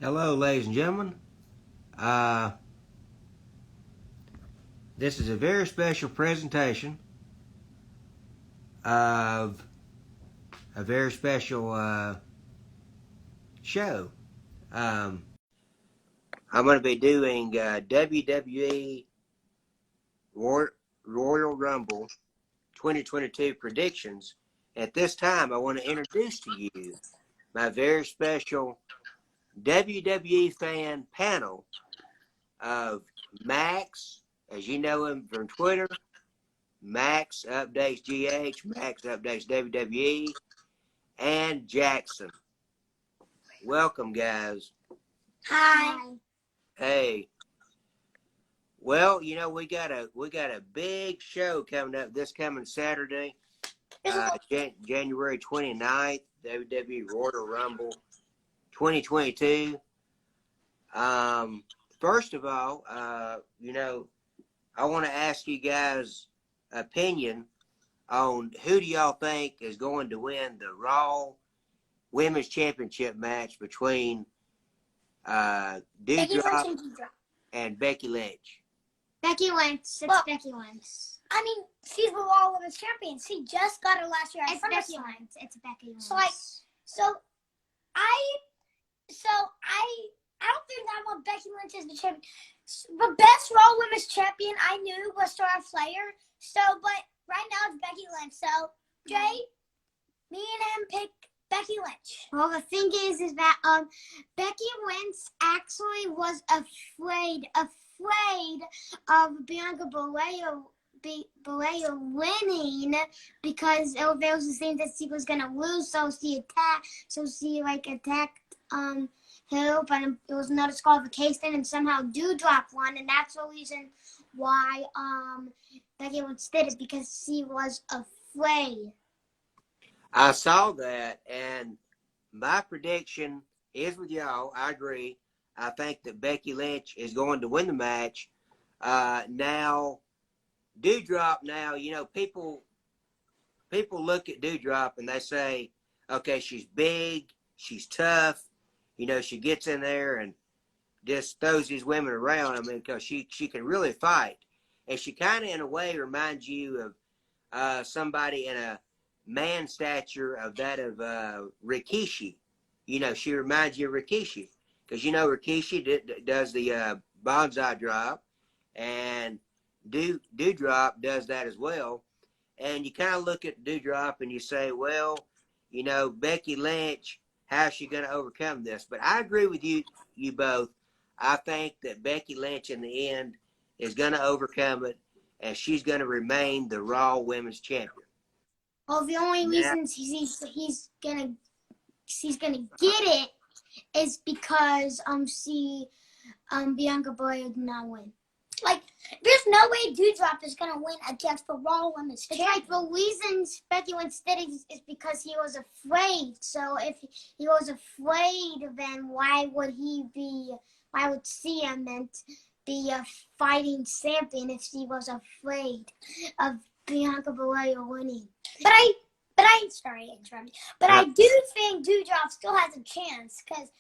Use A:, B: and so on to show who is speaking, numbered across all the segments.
A: Hello, ladies and gentlemen. Uh, this is a very special presentation of a very special show. I'm going to be doing WWE Royal Rumble 2022 predictions. At this time, I want to introduce to you my very special WWE fan panel of Max, as you know him from Twitter. Max updates GH, Max updates WWE, and Jackson. Welcome, guys.
B: Hi.
A: Hey. Well, we got a big show coming up this coming Saturday, January 29th, WWE Royal Rumble 2022. First of all, I want to ask you guys' opinion on who do y'all think is going to win the Raw Women's Championship match between Doudrop and Becky Lynch.
B: Becky Lynch. Becky Lynch. I mean, she's the Raw Women's Champion. She just got it last year. It's Becky Lynch. It's Becky Lynch. I don't think I want Becky Lynch as the champion. The best Raw Women's Champion I knew was Charlotte Flair. But right now it's Becky Lynch. So, Jay, me and him pick Becky Lynch. Well, the thing is that Becky Lynch actually was afraid of Bianca Belair winning because there was the thing that she was gonna lose. So she attacked her, but it was no disqualification, and somehow Doudrop won, and that's the reason why Becky Lynch did it, because she was afraid.
A: I saw that, and my prediction is with y'all. I agree. I think that Becky Lynch is going to win the match. Now, Doudrop. Now, people look at Doudrop and they say, okay, she's big, she's tough. She gets in there and just throws these women around. I mean, because she can really fight, and she kind of, in a way, reminds you of somebody in a man stature of that of Rikishi. She reminds you of Rikishi, because Rikishi does the bonsai drop, and Doudrop does that as well. And you kind of look at Doudrop and you say, well, Becky Lynch, how's she going to overcome this? But I agree with you both. I think that Becky Lynch in the end is going to overcome it, and she's going to remain the Raw Women's Champion.
B: Well, the only reason she's gonna get it is because Bianca Belair did not win. There's no way Doudrop is gonna win against the Raw Women's Champion. It's the reason Becky Lynch did it is because he was afraid. So if he was afraid, then why would Cia meant be a fighting champion if she was afraid of Bianca Belair winning? But I do think Doudrop still has a chance, because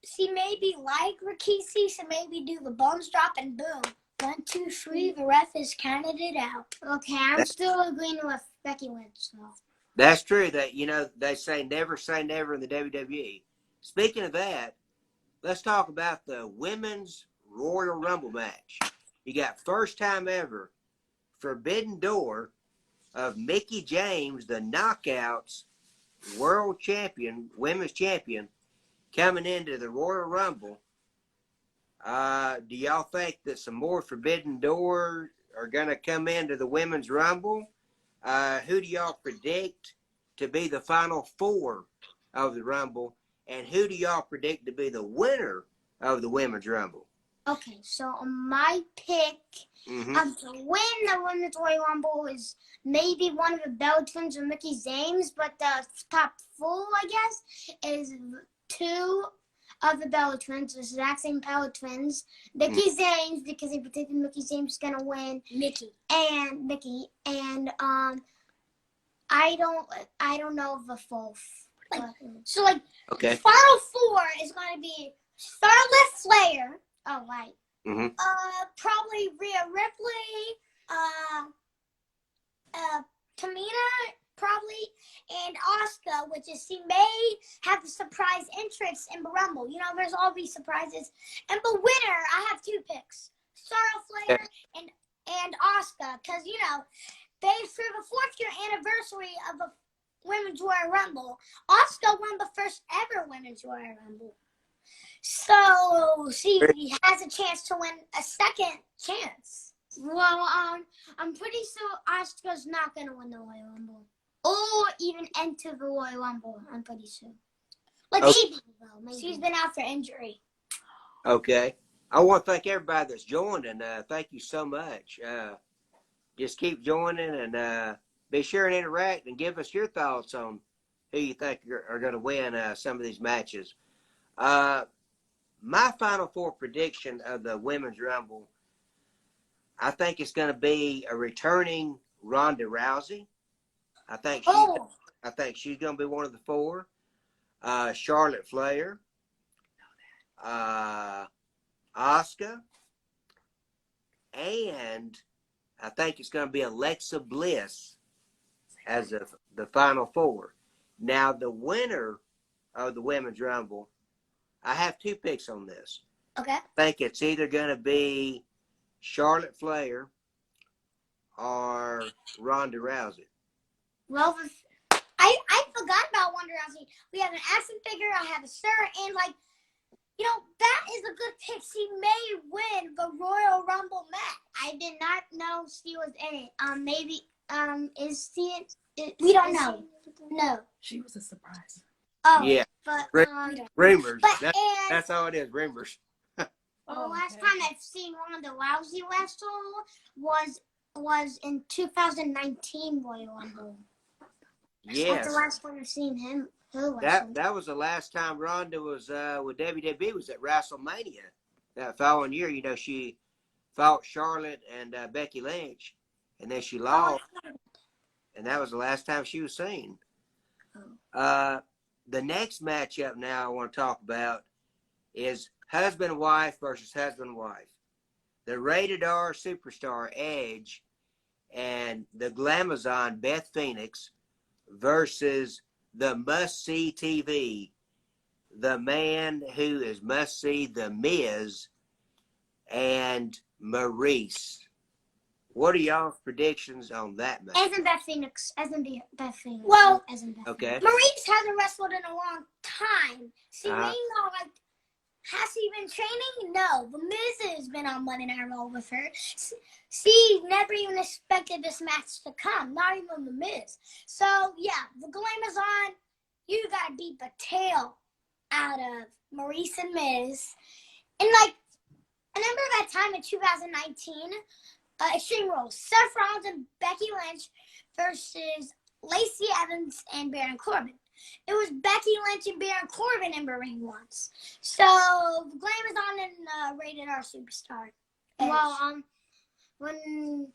B: she maybe like Rikishi, so maybe do the bones drop and boom. 1, 2, 3, the ref has counted it out. Okay, I'm still agreeing with Becky Lynch. So.
A: That's true. That they say never in the WWE. Speaking of that, let's talk about the Women's Royal Rumble match. You got first time ever Forbidden Door of Mickie James, the Knockouts World Champion, Women's Champion, coming into the Royal Rumble. Do y'all think that some more Forbidden Doors are going to come into the Women's Rumble? Who do y'all predict to be the final four of the Rumble? And who do y'all predict to be the winner of the Women's Rumble?
B: Okay, so my pick to win the Women's Royal Rumble is maybe one of the Bella Twins or Mickie James, but the top four, I guess, is 2 of the Bella Twins, the exact same Bella Twins. Mickie James, because they predicted Mickie James is gonna win. Mickey. And I don't know the fourth. So like
A: Okay.
B: Final Four is going to be Charlotte Flair. Oh right.
A: Mm-hmm.
B: Probably Rhea Ripley. Tamina probably, and Asuka, which is she may have the surprise entrance in the Rumble. You know, there's all these surprises. And the winner, I have two picks: Charlotte Flair and Asuka, because you know they for the 4th year anniversary of the Women's Royal Rumble, Asuka won the first ever Women's Royal Rumble. So she has a chance to win a second chance. Well, I'm pretty sure Asuka's not gonna win the Royal Rumble, or even enter the Royal Rumble. I'm pretty sure. Like maybe. She's been out for injury.
A: Okay. I want to thank everybody that's joined, and thank you so much. Just keep joining, and be sure and interact and give us your thoughts on who you think are going to win some of these matches. My Final Four prediction of the Women's Rumble, I think it's going to be a returning Ronda Rousey. I think she's going to be one of the 4. Charlotte Flair, Asuka, and I think it's going to be Alexa Bliss as the Final Four. Now, the winner of the Women's Rumble, I have 2 picks on this.
B: Okay.
A: I think it's either going to be Charlotte Flair or Ronda Rousey.
B: Well, I forgot about Ronda Rousey. We have an action figure. I have a shirt, and like, you know, that is a good pick. She may win the Royal Rumble match. I did not know she was in it. Maybe is she in? We don't know. No.
C: She was a surprise.
B: Oh,
A: yeah.
B: But
A: rumors.
B: But
A: That's all it is. Rumors.
B: The last time I've seen Ronda Rousey wrestle was in 2019 Royal Rumble.
A: Yes.
B: That's the last time I've seen her wrestle.
A: That was the last time Ronda was with WWE, was at WrestleMania. That following year, you know, she fought Charlotte and Becky Lynch, and then she lost. And that was the last time she was seen. The next matchup now I want to talk about is husband and wife versus husband and wife. The rated R superstar Edge and the Glamazon Beth Phoenix versus the must-see TV, the man who is must-see, The Miz and Maurice. What are y'all's predictions on that match?
B: As in Beth Phoenix. Well,
A: okay.
B: Maurice hasn't wrestled in a long time. She may not like. Has she been training? No. The Miz has been on Monday Night Raw with her. She never even expected this match to come. Not even the Miz. So yeah, the Glamazon, you gotta beat the tail out of Maurice and Miz. And like, I remember that time in 2019. Extreme Rules. Seth Rollins and Becky Lynch versus Lacey Evans and Baron Corbin. It was Becky Lynch and Baron Corbin in the ring once. So Glamazon and Rated R Superstar. Well, when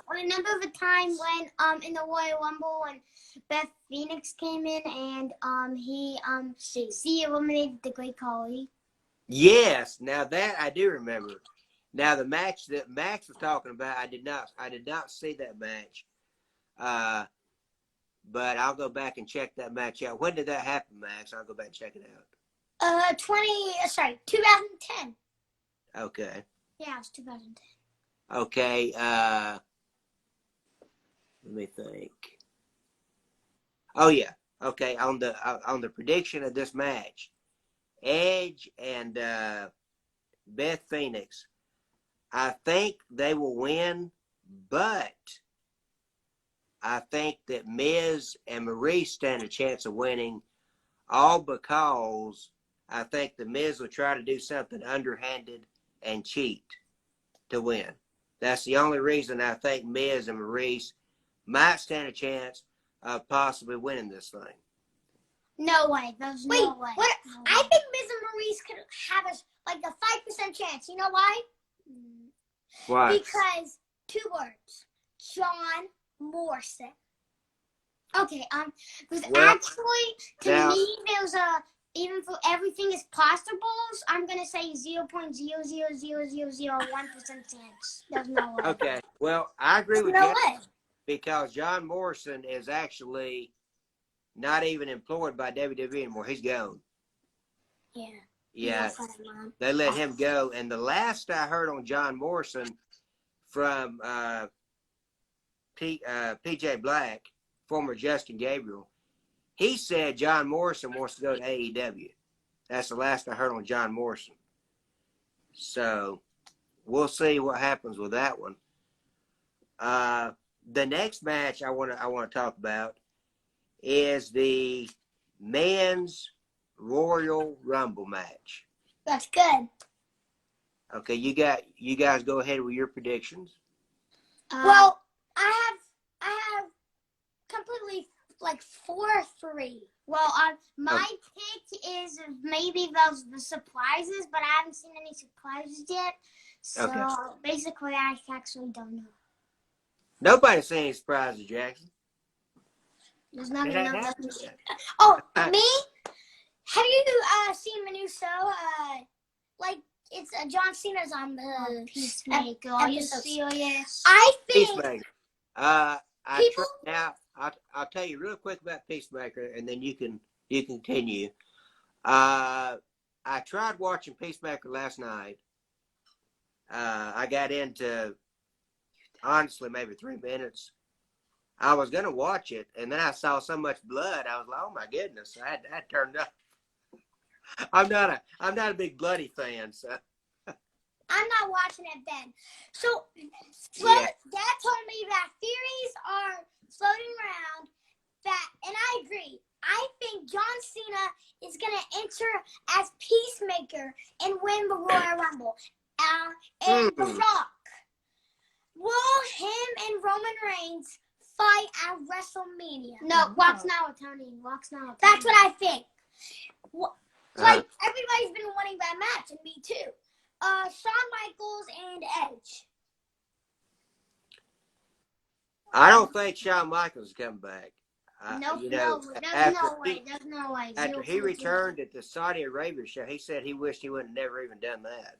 B: remember the time when in the Royal Rumble when Beth Phoenix came in and she eliminated the Great Khali.
A: Yes, now that I do remember. Now the match that Max was talking about, I did not see that match. But I'll go back and check that match out. When did that happen, Max? I'll go back and check it out.
B: 2010.
A: Okay.
B: Yeah, it's 2010.
A: Okay, let me think. Oh yeah. Okay, on the prediction of this match, Edge and Beth Phoenix, I think they will win, but I think that Miz and Maurice stand a chance of winning, all because I think the Miz will try to do something underhanded and cheat to win. That's the only reason I think Miz and Maurice might stand a chance of possibly winning this thing.
B: No way. There's no way. What? No I way. Think Miz and Maurice could have a 5% chance. You know why?
A: Why?
B: Because 2 words. John Morrison. Okay, because
A: Well,
B: actually, to
A: now,
B: me, there's even for everything is possibles, I'm gonna say 0.0000001% chance. There's no way.
A: okay. Well, I agree
B: There's
A: with
B: no
A: you
B: way.
A: because John Morrison is actually not even employed by WWE anymore. He's gone.
B: Yeah.
A: Yeah,
B: Yes, Mom.
A: they let him go. And the last I heard on John Morrison from PJ Black, former Justin Gabriel, he said John Morrison wants to go to AEW. That's the last I heard on John Morrison. So we'll see what happens with that one. The next match I want to talk about is the men's Royal Rumble match.
B: That's good.
A: Okay, you guys go ahead with your predictions.
B: Well, I have completely like 4-3. Well, my pick is maybe those the surprises, but I haven't seen any surprises yet. So basically, I actually don't know.
A: Nobody's saying any surprises, Jackson.
B: There's not
A: It ain't happened
B: enough.
A: yet.
B: Oh, me? Have you seen my new show? Like it's John Cena's on the
C: Peacemaker. Are you
B: episodes.
C: serious?
B: I think
A: Peacemaker. Now I'll tell you real quick about Peacemaker, and then you can continue. I tried watching Peacemaker last night. I got into honestly maybe 3 minutes. I was gonna watch it, and then I saw so much blood. I was like, "Oh my goodness!" I turned up. I'm not a big bloody fan, so
B: I'm not watching it then. So,
A: yeah.
B: Dad told me that theories are floating around that, and I agree. I think John Cena is going to enter as Peacemaker and win the Royal Rumble. And The Rock. Will him and Roman Reigns fight at WrestleMania?
C: No, Rock's now returning.
B: That's what I think. Like, everybody's been wanting that match, and me too. Shawn Michaels and Edge.
A: I don't think Shawn Michaels is coming back.
C: No,
A: you
C: no,
A: know,
C: there's no way. There's no way.
A: After he returned at the Saudi Arabia show, he said he wished he would have never even done that.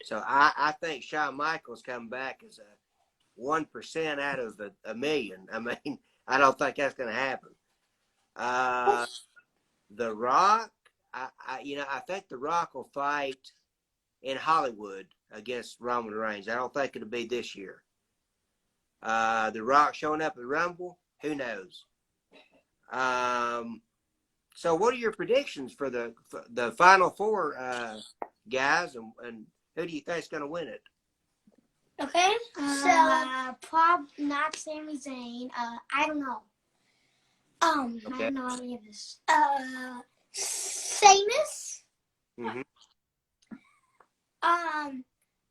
A: So I think Shawn Michaels coming back is a 1% out of a million. I mean, I don't think that's going to happen. The Rock, I think The Rock will fight in Hollywood against Roman Reigns. I don't think it'll be this year. The Rock showing up at the Rumble, who knows? So what are your predictions for the Final Four guys, and who do you think is going to win it?
B: Okay,
C: probably not Sami Zayn. I don't know. I don't know any of this.
B: Sheamus.
A: Mm-hmm.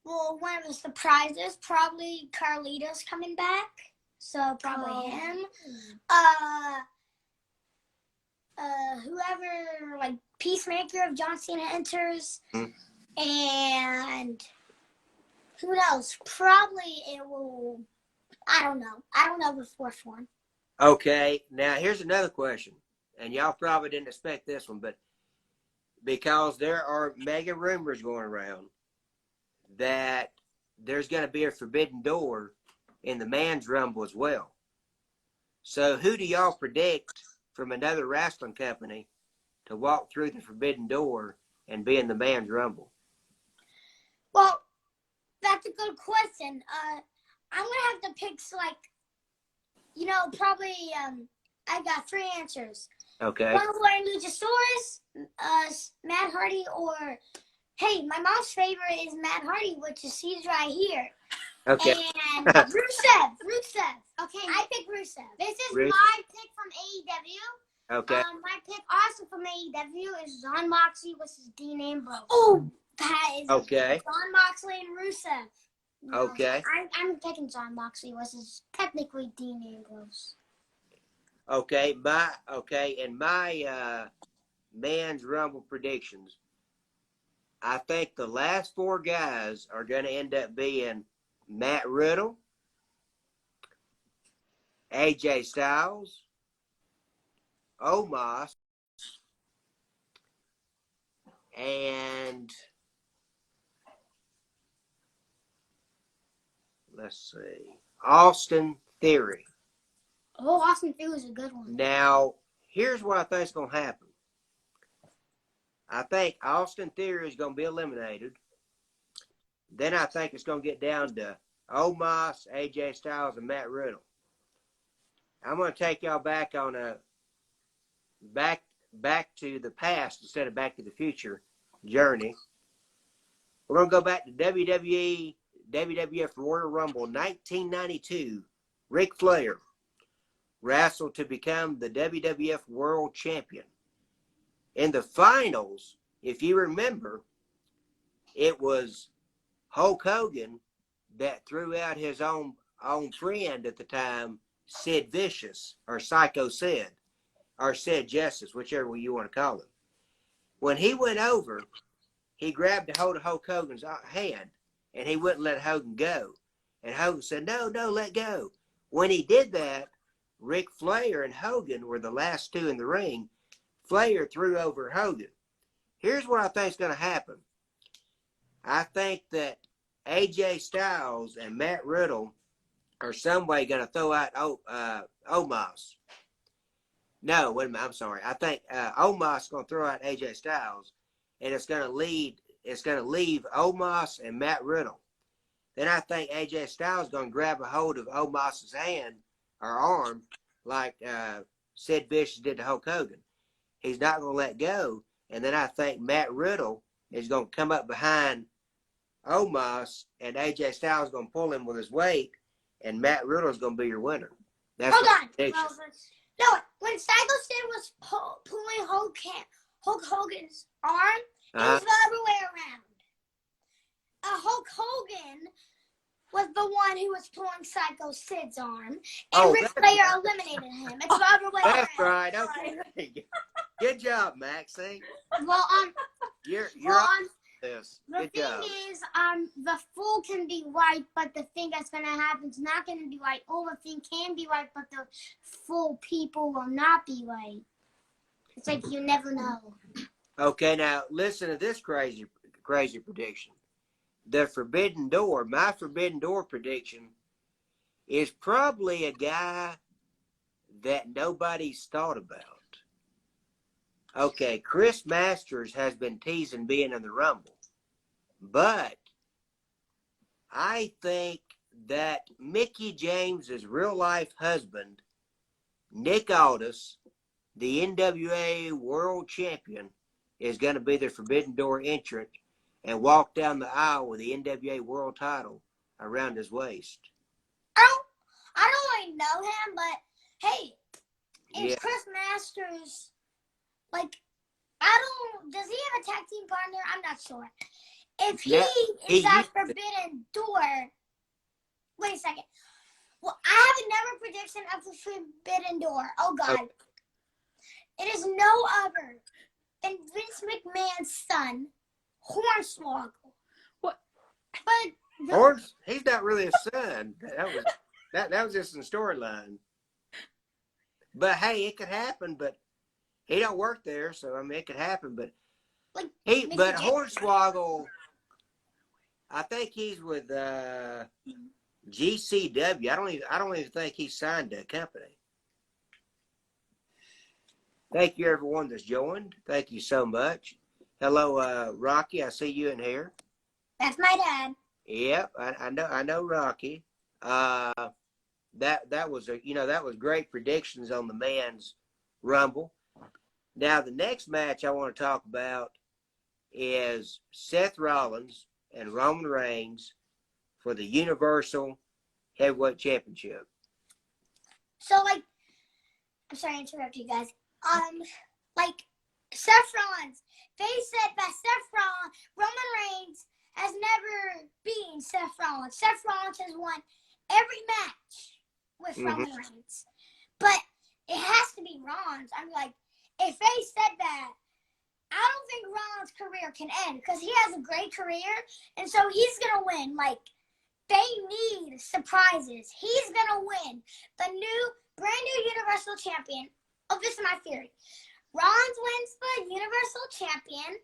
B: Well, one of the surprises, probably Carlito's coming back, so probably him. Whoever, like, Peacemaker of John Cena enters, and who knows? Probably it will. I don't know. I don't know the fourth one.
A: Okay, now here's another question, and y'all probably didn't expect this one, but because there are mega rumors going around that there's going to be a forbidden door in the Man's Rumble as well. So who do y'all predict from another wrestling company to walk through the forbidden door and be in the Man's Rumble?
B: Well, that's a good question. I'm going to have to pick, probably, I got 3 answers.
A: Okay.
B: One where Luchasaurus, Matt Hardy, or, hey, my mom's favorite is Matt Hardy, which is he's right here.
A: Okay.
B: And Rusev. Okay. I pick Rusev. This is my pick from AEW.
A: Okay.
B: My pick also from AEW is Jon Moxley versus Dean Ambrose. Oh, that is
A: okay.
B: Jon Moxley and Rusev. No,
A: okay.
B: I'm picking Jon Moxley versus technically Dean Ambrose.
A: Okay. In my Man's Rumble predictions, I think the last 4 guys are going to end up being Matt Riddle, AJ Styles, Omos, and let's see, Austin Theory.
C: Oh, Austin Theory is a good one.
A: Now, here's what I think is going to happen. I think Austin Theory is going to be eliminated. Then I think it's going to get down to Omos, AJ Styles, and Matt Riddle. I'm going to take y'all back on a back to the past instead of back to the future journey. We're going to go back to WWE, WWF Royal Rumble 1992. Ric Flair wrestled to become the WWF World Champion. In the finals, if you remember, it was Hulk Hogan that threw out his own friend at the time, Sid Vicious, or Psycho Sid, or Sid Justice, whichever you want to call him. When he went over, he grabbed a hold of Hulk Hogan's hand, and he wouldn't let Hogan go. And Hogan said, no, let go. When he did that, Ric Flair and Hogan were the last two in the ring. Flair threw over Hogan. Here's what I think is going to happen. I think that AJ Styles and Matt Riddle are some way going to throw out Omos. No, wait a minute. I'm sorry. I think Omos is going to throw out AJ Styles, and it's going to leave Omos and Matt Riddle. Then I think AJ Styles is going to grab a hold of Omos's hand or arm, like Sid Vicious did to Hulk Hogan. He's not going to let go. And then I think Matt Riddle is going to come up behind Omos, and AJ Styles is going to pull him with his weight, and Matt Riddle is going to be your winner. That's
B: Hold on. No, when Psycho Sid was pulling Hulk Hogan's arm, it was the other way around. Hulk Hogan was the one who was pulling Psycho Sid's arm, and Ric Flair eliminated him. It's the other way around.
A: That's right. Okay. Good job, Max. See?
C: Well,
A: you're on this.
C: The thing is, the fool can be right, but the thing that's going to happen is not going to be right. Or the thing can be right, but the fool people will not be right. It's like you never know.
A: Okay, now listen to this crazy prediction. The Forbidden Door, my Forbidden Door prediction, is probably a guy that nobody's thought about. Okay, Chris Masters has been teasing being in the Rumble, but I think that Mickie James's real-life husband, Nick Aldis, the NWA World Champion, is going to be the Forbidden Door entrant and walk down the aisle with the NWA World title around his waist.
B: I don't really know him, but hey, is Chris Masters, like, does he have a tag team partner? I'm not sure. If he is that Forbidden Door, wait a second. Well, I have another prediction of the Forbidden Door. Oh, God. Okay. It is no other than Vince McMahon's son, Hornswoggle.
C: What?
B: But
A: he's not really a son. That was just a storyline. But hey, it could happen. But he don't work there, so I mean, it could happen. But Hornswoggle, I think he's with GCW. I don't even think he's signed to a company. Thank you, everyone that's joined. Thank you so much. Hello, Rocky. I see you in here.
B: That's my dad.
A: Yep, I know Rocky. That was that was great predictions on the men's Rumble. Now the next match I want to talk about is Seth Rollins and Roman Reigns for the Universal Heavyweight Championship.
B: So, like, I'm sorry to interrupt you guys. Like, Seth Rollins, they said that Roman Reigns has never beaten Seth Rollins. Seth Rollins has won every match with Roman Reigns. But it has to be Rollins. I'm like, if they said that, I don't think Rollins' career can end because he has a great career, and so he's going to win. Like, they need surprises. He's going to win the brand new Universal Champion Oh, this is my theory. Rollins wins the Universal Champion,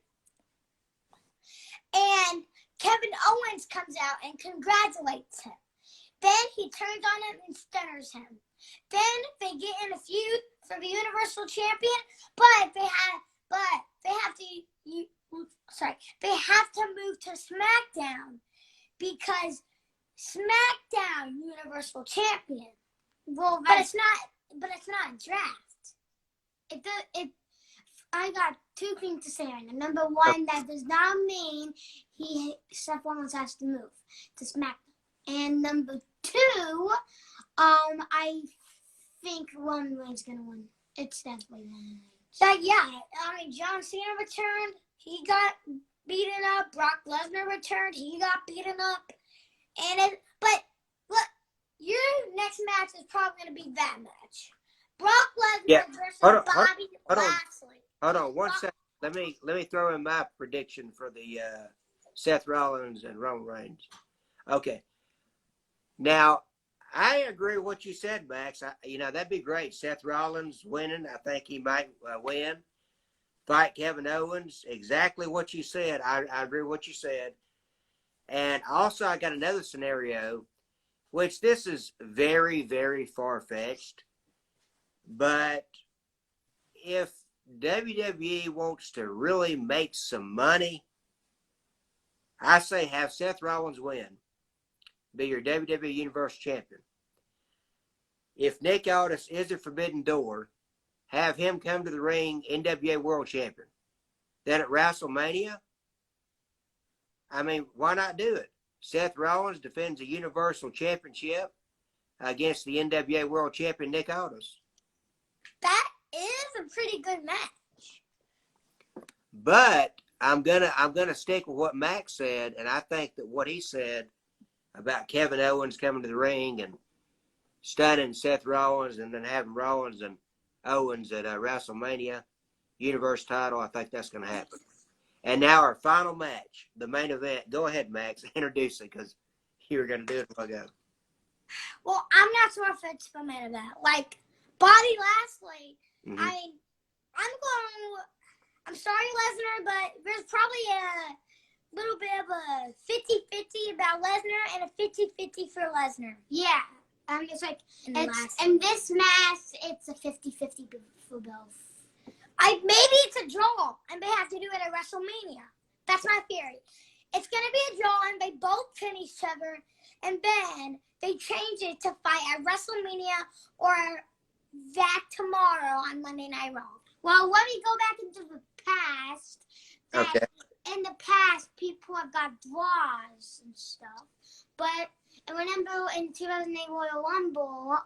B: and Kevin Owens comes out and congratulates him. Then he turns on him and stunners him. Then they get in a feud for the Universal Champion, but they have to move to SmackDown because SmackDown Universal Champion.
C: Well,
B: But it's not a draft.
C: I got two things to say right now. Number one, that does not mean Seth Rollins has to move to SmackDown. And number two, I think Roman Reigns gonna win. It's definitely Roman Reigns.
B: John Cena returned. He got beaten up. Brock Lesnar returned. He got beaten up. But look, your next match is probably gonna be that match. Brock Lesnar versus Bobby Lashley.
A: Hold on 1 second. Let me throw in my prediction for the Seth Rollins and Roman Reigns. Okay. Now, I agree with what you said, Max. That'd be great. Seth Rollins winning. I think he might win. Fight Kevin Owens. Exactly what you said. I agree with what you said. And also, I got another scenario, which this is very, very far-fetched. But if WWE wants to really make some money, I say have Seth Rollins win. Be your WWE Universal Champion. If Nick Aldis is the Forbidden Door, have him come to the ring, NWA World Champion. Then at WrestleMania, why not do it? Seth Rollins defends the Universal Championship against the NWA World Champion Nick Aldis.
B: That is a pretty good match.
A: But I'm gonna stick with what Max said, and I think that what he said about Kevin Owens coming to the ring and stunning Seth Rollins and then having Rollins and Owens at WrestleMania Universe title, I think that's going to happen. And now our final match, the main event. Go ahead, Max. Introduce it because you were going to do it a while ago.
B: Well, I'm not sure if it's the main event. Like, Bobby Lashley,
A: Mm-hmm.
B: I'm sorry, Lesnar, but there's probably a little bit of a 50-50 about Lesnar and a 50-50 for Lesnar.
C: Yeah. It's like, in this match, it's a 50-50 for both.
B: Maybe it's a draw, and they have to do it at WrestleMania. That's my theory. It's going to be a draw, and they both pin each other, and then they change it to fight at WrestleMania or that tomorrow on Monday Night Raw.
C: Well, let me go back into the past.
A: Okay.
C: In the past, people have got draws and stuff. But I remember in 2008 Royal Rumble,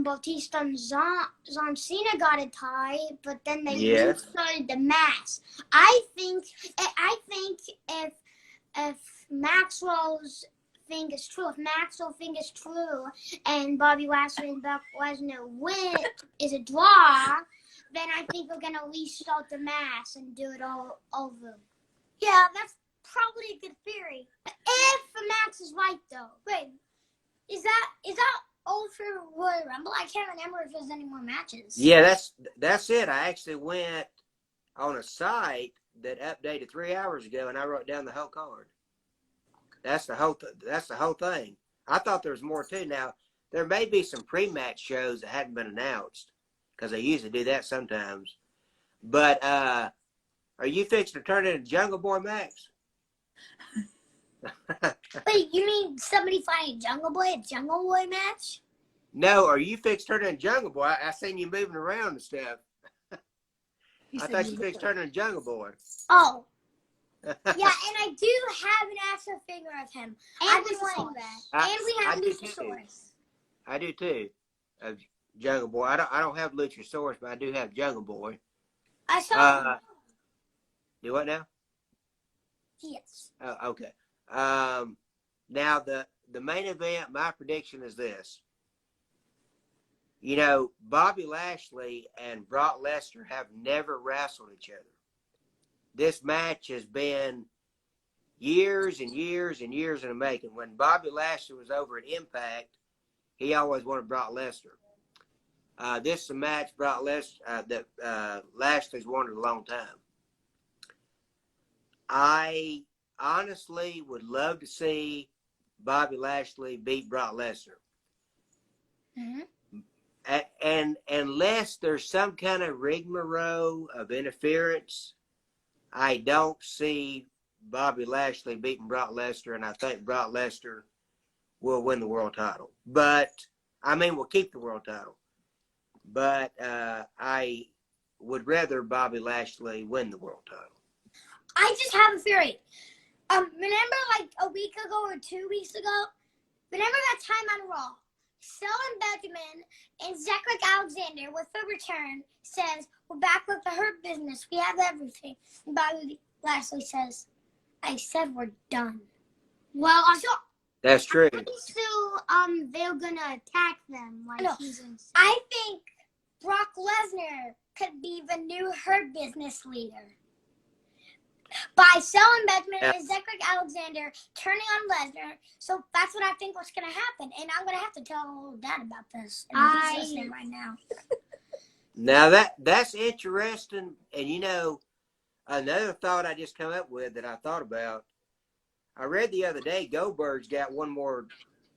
C: Bautista and John Cena got a tie, but then they restarted the match. I think if Maxwell's thing is true, and Bobby Lashley and Brock Lesnar win is a draw, then I think we're gonna restart the match and do it all over.
B: Yeah, that's probably a good theory.
C: If the match is right, though.
B: Wait, is that all for Royal Rumble? I can't remember if there's any more matches.
A: Yeah, that's it. I actually went on a site that updated 3 hours ago, and I wrote down the whole card. That's the whole thing. I thought there was more too. Now there may be some pre-match shows that hadn't been announced because they usually do that sometimes. But are you fixing to turn into Jungle Boy, Max?
B: Wait, you mean somebody fighting Jungle Boy, a Jungle Boy match?
A: No, are you fixed to turn into Jungle Boy? I seen you moving around and stuff. I thought you fixed turning into Jungle Boy.
B: Oh. Yeah, and I do have an actual figure of him. I've been wanting that. And we have Luchasaurus.
A: I do too. Of Jungle Boy. I don't have Luchasaurus, but I do have Jungle Boy.
B: I saw
A: do what now?
B: Yes.
A: Oh, okay. Now the main event, my prediction is this. Bobby Lashley and Brock Lesnar have never wrestled each other. This match has been years and years and years in the making. When Bobby Lashley was over at Impact, he always wanted Brock Lesnar. This is a match that Lashley's wanted a long time. I honestly would love to see Bobby Lashley beat Brock Lesnar. And unless there's some kind of rigmarole of interference, I don't see Bobby Lashley beating Brock Lesnar, and I think Brock Lesnar will win the world title. We'll keep the world title. But I would rather Bobby Lashley win the world title.
B: I just have a theory. Remember like a week ago or 2 weeks ago? Remember that time on Raw? Shelton Benjamin and Cedric Alexander with a return says, we're back with the Hurt Business. We have everything. And Bobby Lashley says, I said we're done.
C: Well,
A: that's true.
C: So, they're gonna attack them like he's insane.
B: I think Brock Lesnar could be the new Hurt Business leader. By Shelton Benjamin and Cedric Alexander turning on Lesnar. So that's what I think what's going to happen. And I'm going to have to tell old dad about this. And he's listening right now.
A: Now that's interesting. And another thought I just come up with that I thought about. I read the other day Goldberg's got one more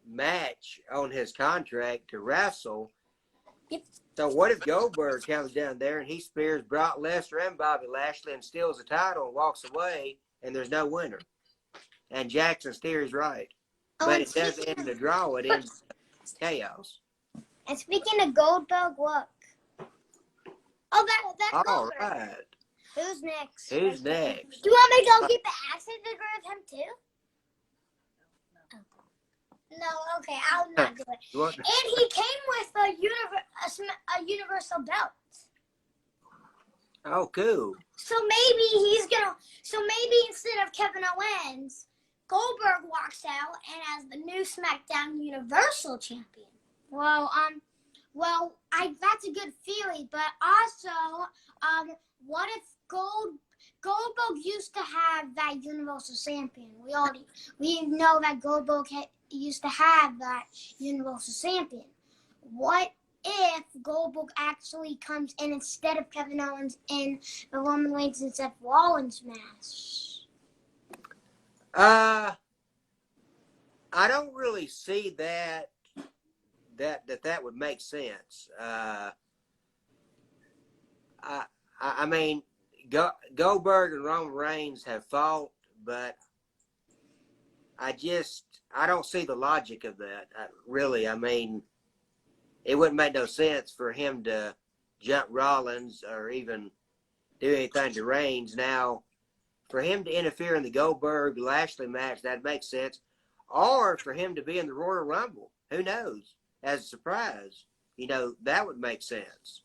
A: match on his contract to wrestle.
B: Yep.
A: So what if Goldberg comes down there and he spears Brock Lesnar and Bobby Lashley and steals the title and walks away and there's no winner? And Jackson's theory's right. But it doesn't end the draw. It ends chaos.
B: And speaking of Goldberg, look. Oh, that's
A: All
B: Goldberg.
A: right.
C: Who's next?
A: Who's next?
B: Do you want me to go get the accident figure of him too? No, okay, I'll not do it. And he came with a universal belt.
A: Oh, cool.
B: So maybe instead of Kevin Owens, Goldberg walks out and as the new SmackDown Universal Champion.
C: Well, that's a good theory, but also, what if Goldberg used to have that Universal Champion? We know that Goldberg used to have that Universal Champion. What if Goldberg actually comes in instead of Kevin Owens in the Roman Reigns and Seth Rollins match?
A: I don't really see that would make sense. I mean, Goldberg and Roman Reigns have fought, but I don't see the logic of that. Really, I mean, it wouldn't make no sense for him to jump Rollins or even do anything to Reigns. Now, for him to interfere in the Goldberg-Lashley match, that makes sense. Or for him to be in the Royal Rumble. Who knows? As a surprise. That would make sense.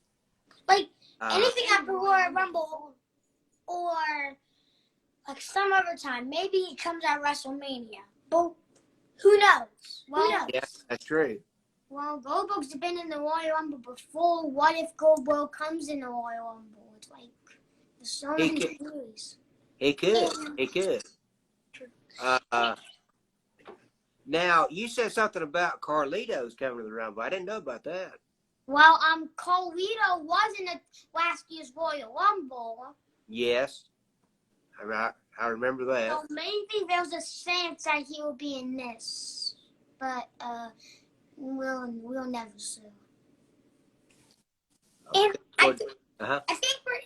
B: Like, anything after Royal Rumble or like some other time. Maybe he comes at WrestleMania. But who knows? Who knows?
A: Yeah, that's true.
C: Well, Goldberg's been in the Royal Rumble before. What if Goldberg comes in the Royal Rumble? It's like, there's so many theories.
A: He could. Now, you said something about Carlito's coming to the Rumble. I didn't know about that.
C: Well, Carlito was in last year's Royal Rumble.
A: Yes. I remember that.
C: So maybe there's a chance that he will be in this. But, we'll never see.
B: And I think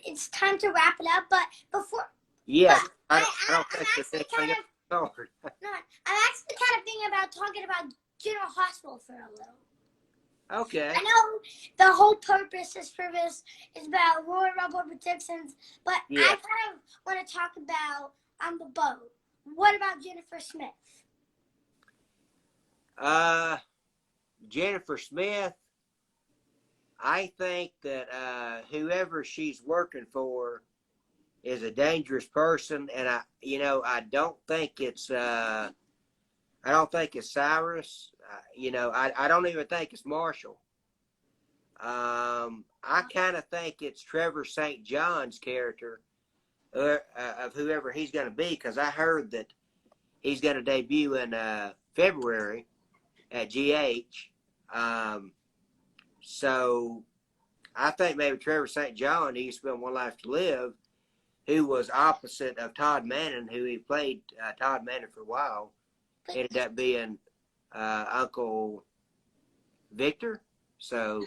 B: it's time to wrap it up, but before...
A: Yeah,
B: but
A: I don't think there's anything else.
B: No, I'm actually kind of thinking about talking about General Hospital for a little.
A: Okay.
B: I know the whole purpose is for this is about Royal Rumble predictions, but
A: yeah.
B: I kind of want to talk about on the boat. What about Jennifer Smith?
A: Jennifer Smith, I think that whoever she's working for is a dangerous person, and I don't think it's Cyrus. I don't even think it's Marshall. I kind of think it's Trevor St. John's character of whoever he's going to be, because I heard that he's going to debut in February at GH. So I think maybe Trevor St. John, he used to be on One Life to Live, who was opposite of Todd Manning, who he played Todd Manning for a while, ended up being Uncle Victor. So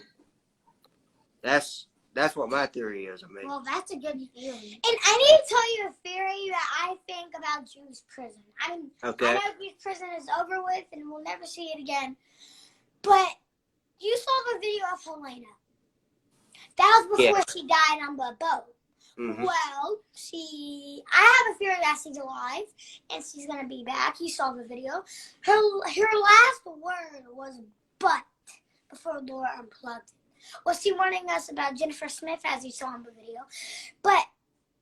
A: that's what my theory is. I mean,
C: Well, that's a good theory.
B: And I need to tell you a theory that I think about Jews prison. I mean,
A: okay.
B: I know Jews prison is over with and we'll never see it again. But you saw the video of Helena. That was before she died on the boat.
A: Mm-hmm.
B: Well, I have a theory that she's alive and she's gonna be back. You saw the video. Her last word was "but" before Laura unplugged. Was she warning us about Jennifer Smith, as you saw in the video? But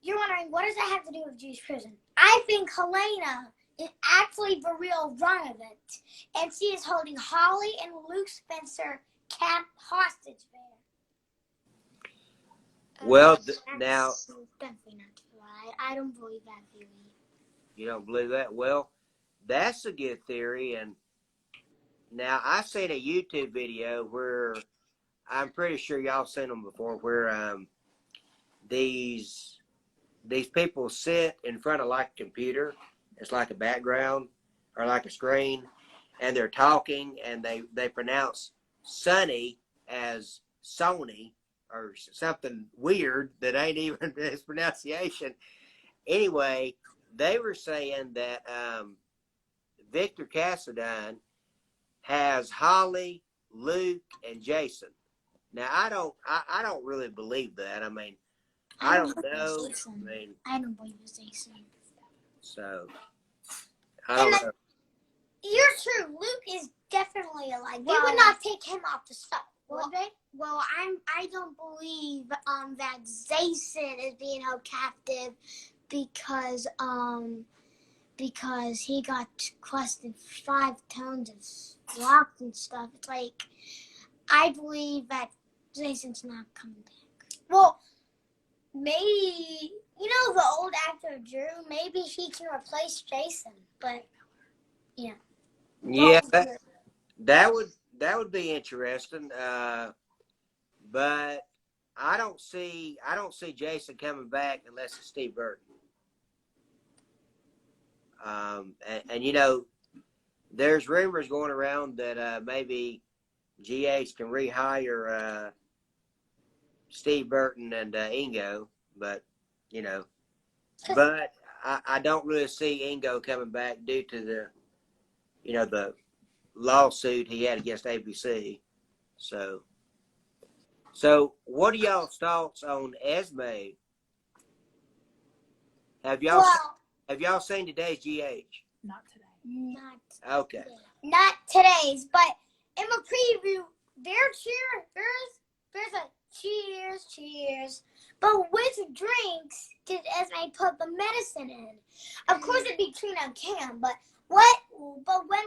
B: you're wondering, what does that have to do with Jewish prison? I think Helena is actually the real run of it, and she is holding Holly and Luke Spencer hostage there.
A: Well, now
C: That's definitely not true. I don't believe that theory.
A: You don't believe that? Well, that's a good theory. And now I've seen a YouTube video where I'm pretty sure y'all seen them before, where these people sit in front of like a computer. It's like a background or like a screen, and they're talking, and they pronounce Sonny as Sony or something weird that ain't even his pronunciation. Anyway, they were saying that Victor Cassadine has Holly, Luke, and Jason. Now I don't really believe that. I mean, I don't know.
C: I don't believe it's Jason.
A: So I don't know.
B: You're true. Luke is definitely alive. They
C: Well,
B: would not take him off the show, would they?
C: Well, I don't believe that Jason is being held captive because he got questioned 5 tons of rocks and stuff. It's like, I believe that Jason's not coming back.
B: Well, maybe, the old actor Drew, maybe he can replace Jason, but yeah.
A: Yeah, that would be interesting. But I don't see Jason coming back unless it's Steve Burton. And there's rumors going around that maybe GH can rehire Steve Burton and Ingo, but but I don't really see Ingo coming back due to the lawsuit he had against ABC. So what are y'all's thoughts on Esme? Have y'all seen today's GH?
D: Not today.
A: Okay.
B: Not today's, but in the preview, there's a cheers. But which drinks did Esme put the medicine in? Of course, it'd be Trina and Cam, but when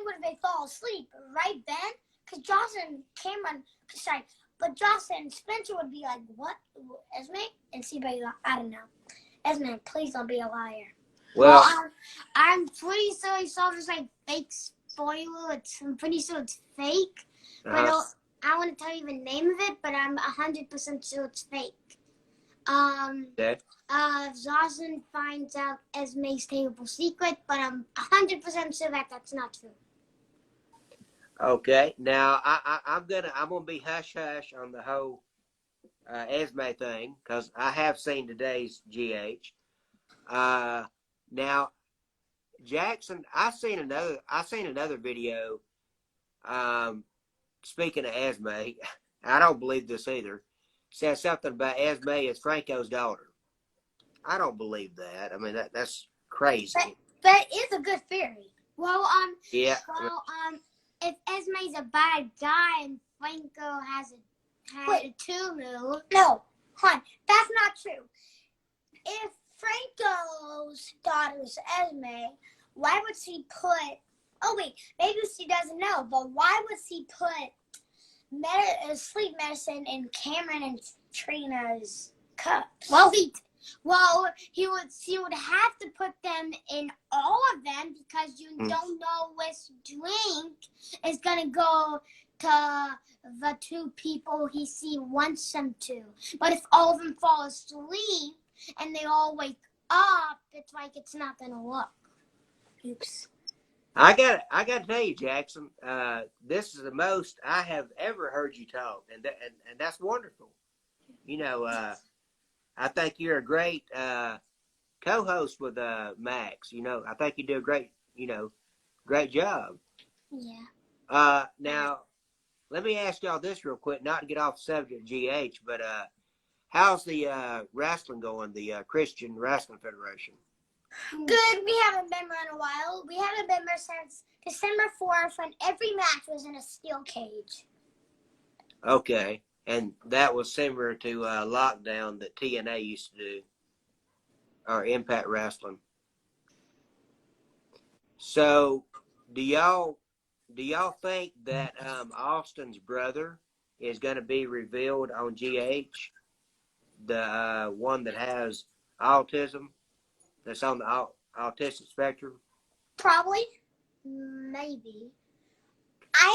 B: would they fall asleep? Right then? Because Josh and Spencer would be like, what? Esme? And she'd be like, I don't know. Esme, please don't be a liar.
A: Well,
C: I'm pretty sure I saw this fake spoiler. I'm pretty sure it's fake. But I want to tell you the name of it, but I'm 100% sure it's fake.
A: okay.
C: Jocelyn finds out Esme's terrible secret, but I'm 100% sure that that's not true.
A: Okay. Now I'm gonna be hush hush on the whole Esme thing because I have seen today's GH. Now Jackson, I seen another video. Speaking of Esme, I don't believe this either. Said something about Esme as Franco's daughter. I don't believe that. I mean that's crazy.
B: That is a good theory.
C: Well,
A: yeah.
C: If Esme's a bad guy and Franco has a tumor.
B: No, hon, that's not true. If Franco's daughter's Esme, why would she put? Oh wait, maybe she doesn't know. But why would she put sleep medicine in Cameron and Trina's cups?
C: She would have to put them in all of them because you don't know which drink is gonna go to the two people he wants them to. But if all of them fall asleep and they all wake up, it's like it's not gonna work. Oops.
A: I got to tell you, Jackson. This is the most I have ever heard you talk, and that's wonderful. You know, I think you're a great co-host with Max. You know, I think you do a great job.
C: Yeah.
A: Now let me ask y'all this real quick, not to get off the subject of GH, but how's the wrestling going? The Christian Wrestling Federation.
B: Good. We haven't been there in a while. We haven't been there since December 4th, when every match was in a steel cage.
A: Okay, and that was similar to Lockdown that TNA used to do, or Impact Wrestling. So, do y'all think that Austin's brother is going to be revealed on GH, the one that has autism, that's on the autistic spectrum?
B: Probably.
C: Maybe.
B: I'm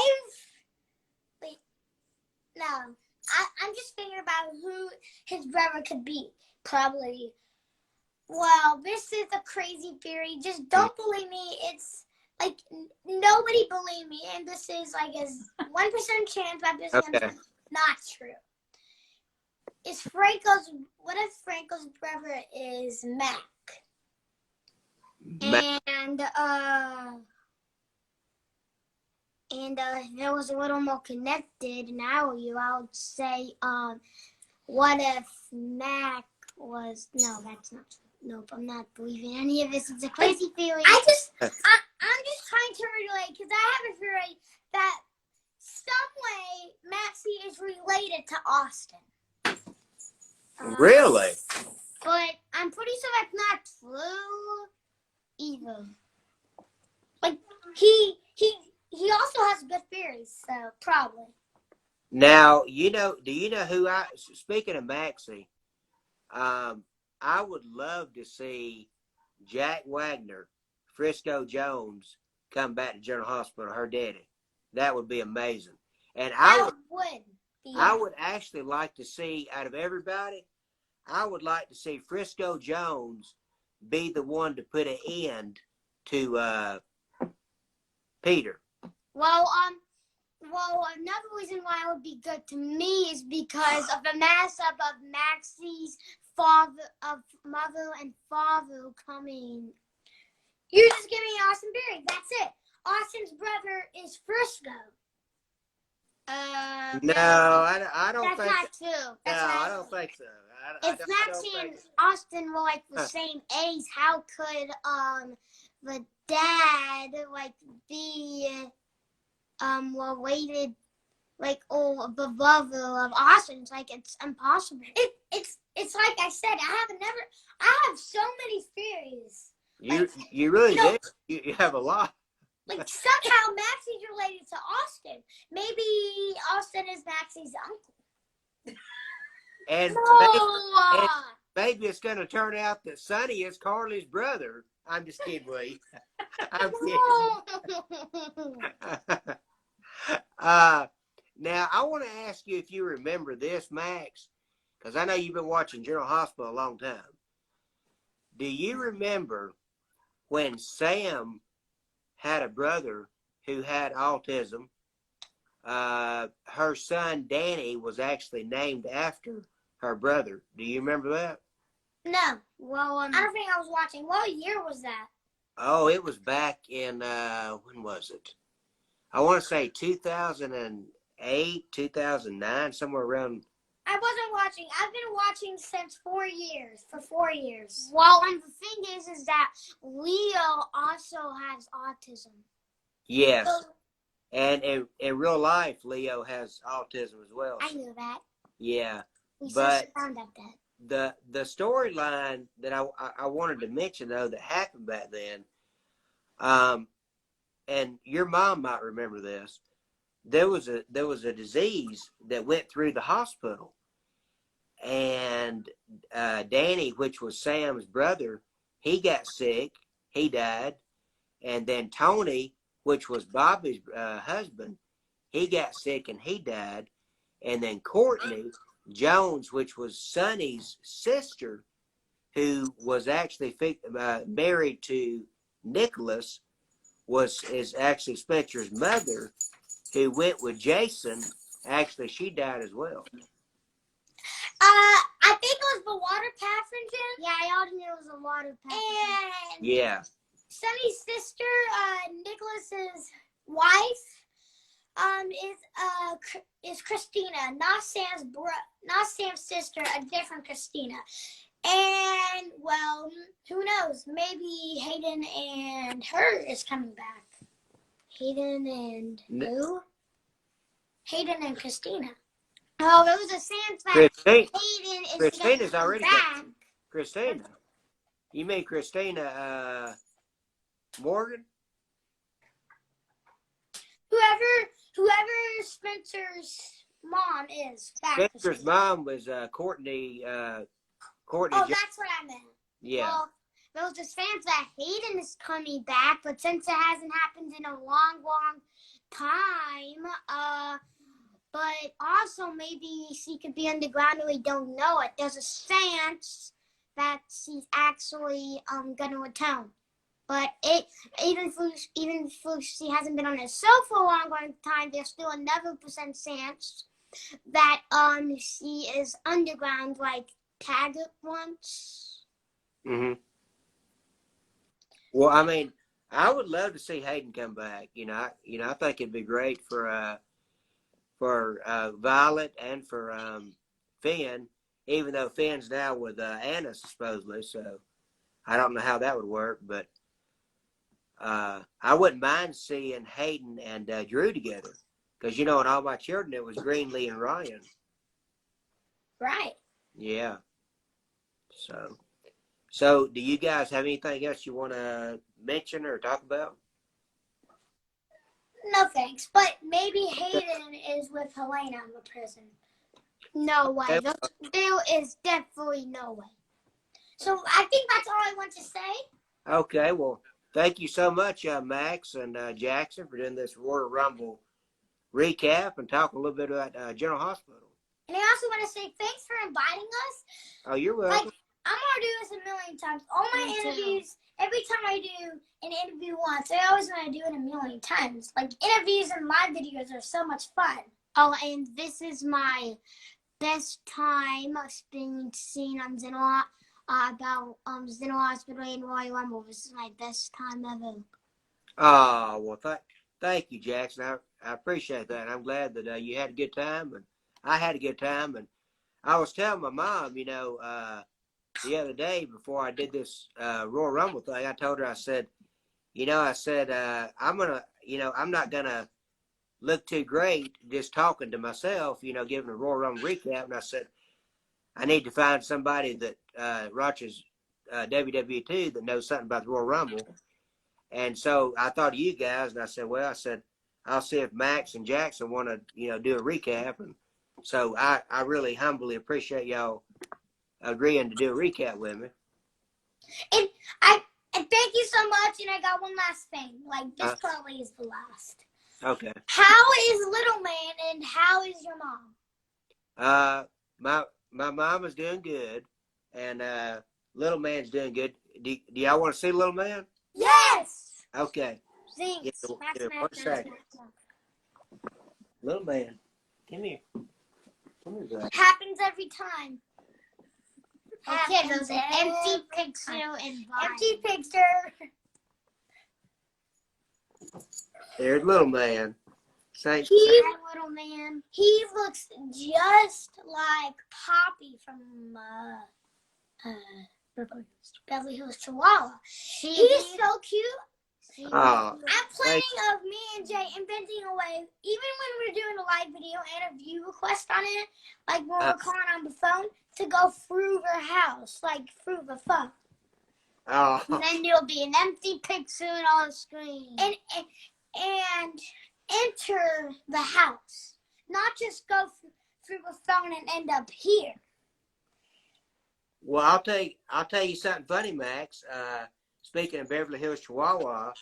B: just thinking about who his brother could be. Probably. Well, this is a crazy theory. Just don't believe me. It's like nobody believe me, and this is like a 1% chance that this is not true. What if Franco's brother is Mac?
C: And if it was a little more connected now, I would say, what if Mac was? No, that's not true. Nope, I'm not believing any of this. It's a crazy theory.
B: I'm just trying to relate, because I have a theory that some way Maxie is related to Austin.
A: Really?
C: But I'm pretty sure that's not true either.
B: Like he also has good theories, so probably.
A: Now, do you know who speaking of Maxie, I would love to see Jack Wagner, Frisco Jones, come back to General Hospital, her daddy. That would be amazing. And I would actually like to see, out of everybody, I would like to see Frisco Jones be the one to put an end to Peter.
C: Well, another reason why it would be good to me is because of the mess-up of Maxie's mother and father coming.
B: You're just giving me Austin theory. That's it. Austin's brother is Frisco.
A: No, I don't think.
C: That's not true.
A: I don't think so.
C: If Maxie and Austin were like the same age, how could the dad be related the brother of Austin? It's like it's impossible.
B: It's like I said, I have so many theories.
A: You really do. You have a lot.
B: Like somehow Maxie's related to Austin. Maybe Austin is Maxie's uncle.
A: And maybe it's going to turn out that Sonny is Carly's brother. I'm just kidding, Lee. I'm kidding. Now, I want to ask you if you remember this, Max, because I know you've been watching General Hospital a long time. Do you remember when Sam had a brother who had autism? Her son, Danny, was actually named after her brother. Do you remember that?
B: No. Well, I don't think I was watching. What year was that?
A: Oh, it was back in, when was it? I want to say 2008, 2009, somewhere around.
B: I wasn't watching. I've been watching since 4 years, for 4 years.
C: Well, and the thing is that Leo also has autism.
A: Yes. So, and in real life, Leo has autism as well.
C: I knew that.
A: Yeah.
C: We
A: but
C: found out that.
A: The storyline that I wanted to mention, though, that happened back then, and your mom might remember this, there was a disease that went through the hospital, and Danny, which was Sam's brother, he got sick, he died, and then Tony, which was Bobby's husband, he got sick and he died. And then Courtney Jones, which was Sonny's sister, who was actually married to Nicholas, is actually Spencer's mother, who went with Jason. Actually, she died as well.
B: I think it was the water pathogen.
C: Yeah, I already knew it was a water pathogen.
B: And
A: Yeah.
B: Sonny's sister, Nicholas's wife, is Christina, not Sam's sister, a different Christina. And well, who knows? Maybe Hayden and her is coming back. Hayden and who? Hayden and Christina.
C: Oh, it was a sense that Hayden is
A: Christina's already
C: back.
A: Christina. You mean Christina Morgan?
B: Whoever Spencer's mom is.
A: Spencer's mom was Courtney. Courtney.
B: Oh, that's what I meant.
A: Yeah.
C: Well, there was a sense that Hayden is coming back, but since it hasn't happened in a long, long time, but also maybe she could be underground and we don't know it. There's a chance that she's actually gonna return. But even if she hasn't been on the show for a long, long time, there's still another percent chance that she is underground like Taggart once.
A: Mm-hmm. Well, I mean, I would love to see Hayden come back. I think it'd be great for Violet and for Finn, even though Finn's now with Anna supposedly. So I don't know how that would work, but I wouldn't mind seeing Hayden and Drew together, because in All My Children it was Green, Lee, and Ryan.
B: Right.
A: Yeah. So do you guys have anything else you want to mention or talk about?
B: No thanks, but maybe Hayden is with Helena in the prison.
C: No way. There is definitely no way.
B: So I think that's all I want to say.
A: Okay, well, thank you so much, Max and Jackson, for doing this Royal Rumble recap and talk a little bit about General Hospital.
B: And I also want to say thanks for inviting us.
A: Oh, you're welcome.
B: Like, I'm going to do this a million times. All my interviews, every time I do an interview once, I always want to do it a million times. Like, interviews and live videos are so much fun.
C: Oh, and this is my best time being seen on General Hospital and Royal Rumble. This is my best time ever.
A: Oh, well, thank you, Jackson. I appreciate that. I'm glad that you had a good time, and I had a good time. And I was telling my mom, the other day before I did this Royal Rumble thing, I told her, I said, I'm not gonna look too great just talking to myself, giving a Royal Rumble recap. And I said, I need to find somebody that watches WWE too that knows something about the Royal Rumble. And so I thought of you guys, and I said, I'll see if Max and Jackson want to, do a recap. And so I really humbly appreciate y'all agreeing to do a recap with me.
B: And thank you so much. And I got one last thing. Like, this probably is the last.
A: Okay.
B: How is Little Man and how is your mom?
A: My mom is doing good, and Little Man's doing good. Do y'all want to see Little Man?
B: Yes.
A: Okay.
C: Thanks.
A: Yeah, 1 second. Little Man, come here. Come here, guys.
B: Happens every time.
C: Okay, there's an empty picture and
B: empty picture.
A: There's Little Man. Thanks.
C: Little Man.
B: He looks just like Poppy from Beverly Hills Chihuahua. He's so cute.
A: Oh,
B: I'm planning of me and Jay inventing a way, even when we're doing a live video and a view request on it, like when we're calling on the phone, to go through their house, like through the phone.
A: Oh.
C: And then there'll be an empty picture on the screen.
B: And enter the house, not just go through the phone and end up here.
A: Well, I'll tell you something funny, Max. Speaking of Beverly Hills Chihuahua,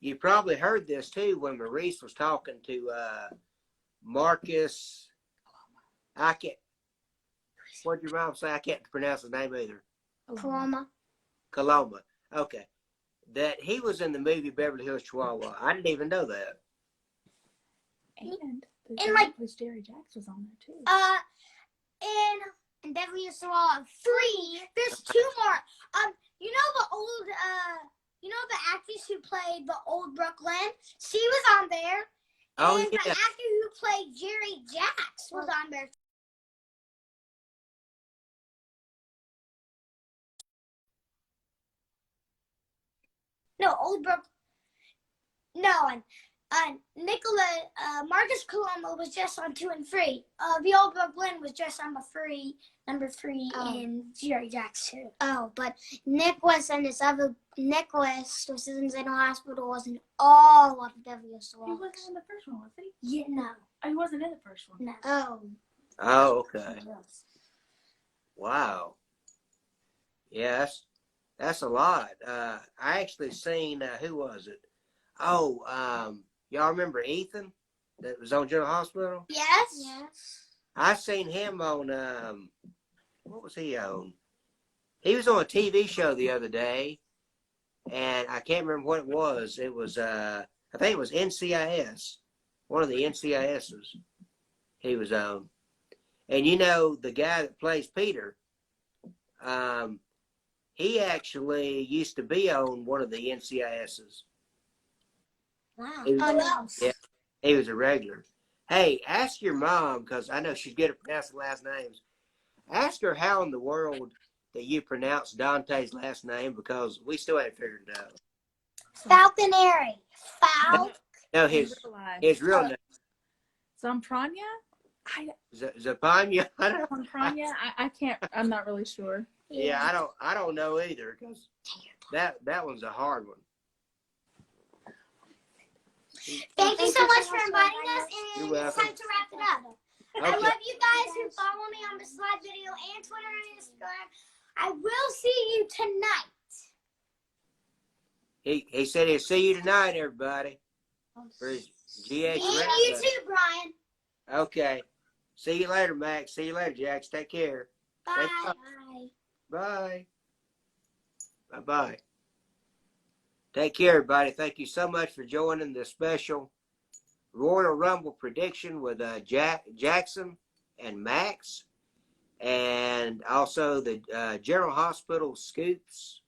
A: you probably heard this too when Maurice was talking to Marcus. I can't. What'd your mom say? I can't pronounce his name either.
C: Paloma.
A: Coloma. Okay. That he was in the movie Beverly Hills Chihuahua. I didn't even know that.
D: And
B: And, like,
D: Jerry Jacks was on there too.
B: In
C: Beverly Hills Chihuahua
B: 3, there's 2 more. You know the old, the actress who played the old Brooklyn? She was on there.
A: Oh,
B: And the
A: yeah.
B: actor who played Jerry Jacks was on there. No, old Brook. No, and Marcus Colombo was just on 2 and 3. The old Brooklyn was just on the number 3 in Jerry Jacks 2.
C: Oh, but Nicholas and his other Nicholas was in General Hospital was in all of Beverly Hills
D: He
C: Chihuahua.
D: wasn't in the first one, was he?
B: Yeah, no.
D: Oh, he wasn't in the first one.
B: No.
C: Oh.
A: Oh, okay.
D: Somebody else.
A: Wow. Yeah, that's a lot. I actually seen who was it? Oh, y'all remember Ethan that was on General Hospital?
B: Yes?
C: Yes.
A: I seen him on what was he on? He was on a TV show the other day, and I can't remember what it was. It was I think it was NCIS, one of the NCISs he was on. And you know the guy that plays Peter, he actually used to be on one of the NCISs.
C: Wow.
A: He was,
B: no.
A: yeah, he was a regular. Hey, ask your mom, because I know she's good at pronouncing last names. Ask her how in the world that you pronounce Dante's last name, because we still haven't figured it out.
B: Falconary.
A: No,
D: In
A: his
D: real life.
A: real name.
D: Zamprania?
A: Zapanya.
D: Zamprania? I can't. I'm not really sure.
A: Yeah, I don't know either, because that one's a hard one.
B: Thank you so much for inviting us,
A: You're
B: and it's
A: welcome.
B: time to wrap it up. I
A: Okay.
B: love you guys who follow me on the slide video and Twitter and Instagram. I will see you tonight.
A: He said he'll see you tonight, everybody. For his GH
B: And you
A: wrap-up.
B: too, Brian.
A: Okay. See you later, Max. See you later, Jax. Take care.
B: Bye.
A: Bye. Bye-bye. Take care, everybody. Thank you so much for joining the special Royal Rumble prediction with Jackson and Max, and also the General Hospital scoops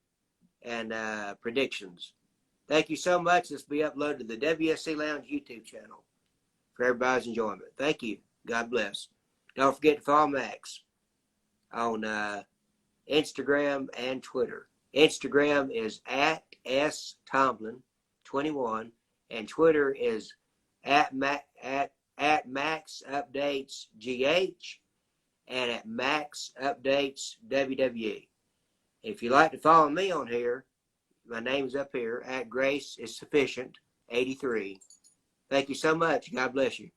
A: and predictions. Thank you so much. This will be uploaded to the WSE Lounge YouTube channel for everybody's enjoyment. Thank you. God bless. Don't forget to follow Max on Instagram and Twitter. Instagram is at stomlin21, and Twitter is at Max Updates GH and at Max Updates WWE. If you'd like to follow me on here, my name's up here at Grace is Sufficient 83. Thank you so much. God bless you.